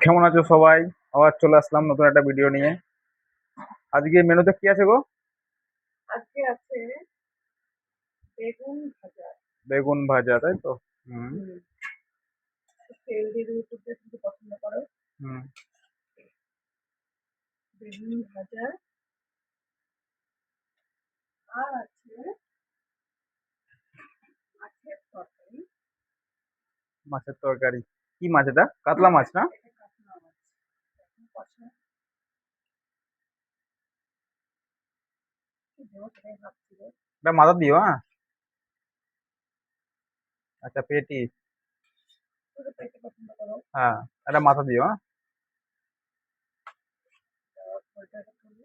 কেমন আছো সবাই? আবার চলে আসলাম নতুন একটা ভিডিও নিয়ে। আজকে মেনুতে কি আছে গো? আজকে আছে বেগুন ভাজা। বেগুন ভাজা, তাই তো? হুম। হুম, তেল দিয়ে তুমি করতে কিন্তু পছন্দ করো। হুম। বেগুন ভাজা আর আছে মাছের তরকারি। মাছের তরকারি। কি মাছ এটা? কাতলা মাছ না? এটা কাতলা মাছ। এখন কষা কি দেবো সেটাই ভাবছিল। এটা মাথা দিও, হ্যাঁ। আচ্ছা, পেটি। পুরো পেটে পছন্দ করো। হ্যাঁ, এটা মাথা দিও, হ্যাঁ। ওইটা করবো।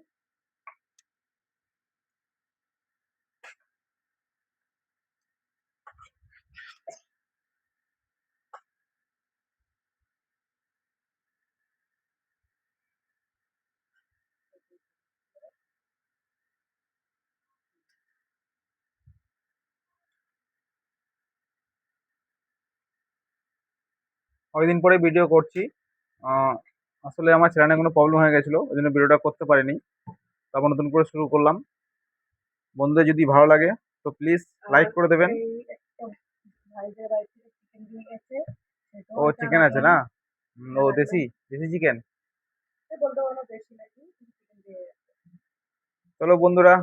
অনেকদিন পরে ভিডিও করছি। আহ, আসলে আমার চ্যানেলে কোনো প্রবলেম হয়ে গেছিলো, ওই জন্য ভিডিওটা করতে পারিনি। তারপর নতুন করে শুরু করলাম। বন্ধুদের যদি ভালো লাগে তো প্লিজ লাইক আর করে দেবেন। এই একটা ভাইদের বাড়ি থেকে চিকেন দিয়ে গেছে, সেটাও ও, একটা চিকেন আছে রাখলাম। না? এটা ও, রাখলাম। দেশি দেশি চিকেন। সে বলতে পারো না বেশি নাকি, চিকেন দিয়ে গেছে। চলো বন্ধুরা,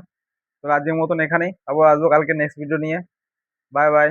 তো আজকের মতন এখানেই, আবার আসবো কালকে নেক্সট ভিডিও নিয়ে। Bye bye.